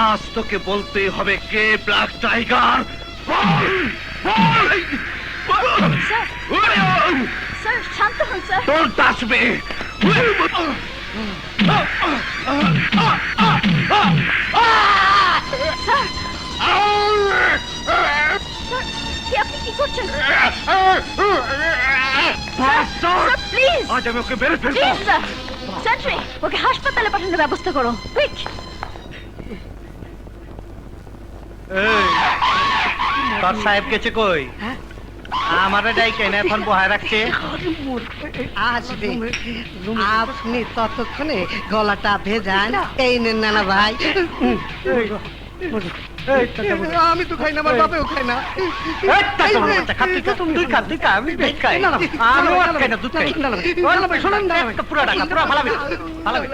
আজ তোকে বলতে হবে কে ব্ল্যাক টাইগার। স্যার শান্ত হন স্যার। তোর আসবে। স্যার আপনি কি করছেন? প্লিজ আজ আমি ওকে বের ফেলবো। Please sir. সেন্ট্রি ওকে হাসপাতালে পাঠানোর ব্যবস্থা করো কুইক। তোর সাহেব গেছে কই? আমারে ডাইকে না এখন বহায় রাখছে। আসবে আপনি ততক্ষণে গলাটা ভেজান। এই নেন নানা ভাই। আমি তো খাই না, আমার বাপেও খাই না। তুই খা, তুই খা, আমি দুধ খাই। আমিও আর খাই না, দুধ খাই। শোনেন না, পুরা টাকা, পুরা ফালাবি, ফালাবি।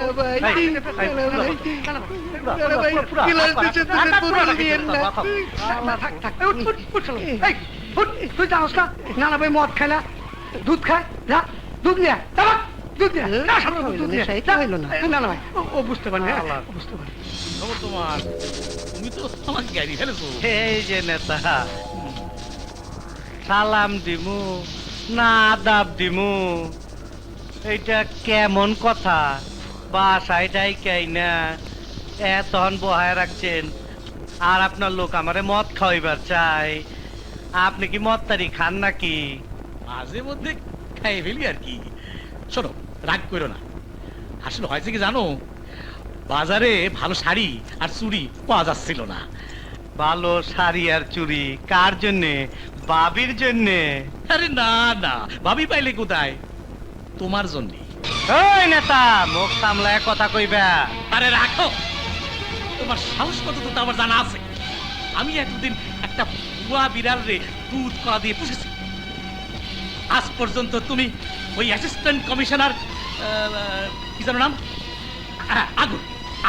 তুই জানোস না নানা ভাই মদ খায় না, দুধ খায়। যা দুধ নিয়ে দুধ নিয়ে না ভাই ও বুঝতে পারে, বুঝতে পারে। তোমার তুমি তো আমাকে গাড়ি ফেলেছো। এই যে নেতা, সালাম দিমু না আদাব দিমু, এইটা কেমন কথা? বাসায় ডাইকাই না এতক্ষণ বহায় রাখছেন, আর আপনার লোক আমারে মদ খাওয়াইবার চাই। আপনি কি মদ তারি খান নাকি? মাঝে মধ্যে খাই ফেলি আর কি। শোনো, রাগ করো না। আসলে হয়েছে কি জানো, বাজারে ভালো শাড়ি আর চুড়ি পাওয়া যাচ্ছিল না। ভালো শাড়ি আর চুড়ি কার জন্যে? বাবির জন্যে? আরে না না, ভাবি পাইলে কোথায়? তোমার জন্য। ওই নেতা, মুখ সামলায় কথা কইবা। আরে রাখো, তোমার সাহস কত তো আমার জানা আছে। আমি একদিন একটা বুয়া বিড়াল রে দুধ কলা দিয়ে পুষেছি। আজ পর্যন্ত তুমি ওই অ্যাসিস্ট্যান্ট কমিশনার কি জানো নাম, আগুন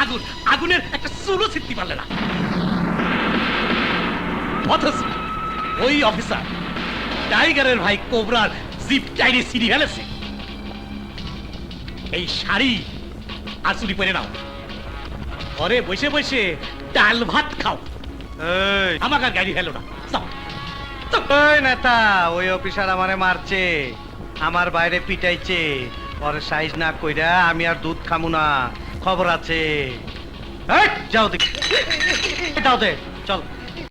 আগুন আগুনের একটা চুলও ছিটতে পারলে না। অথচ ওই অফিসার টাইগারের ভাই কোবরার জিপ টাইনে সিঁড়ি ফেলেছে। এই শাড়ি আর চুরি পরে নাও, ঘরে বসে বসে ডাল ভাত খাও। আমাকে আর গাড়ি ফেলো না। ওই নেতা, ওই অফিসার আমারে মারছে, আমার বাইরে পিটাইছে। পরে সাইজ না কইরা আমি আর দুধ খামু না, খবর আছে। যাও দেখি, যাও দে, চল।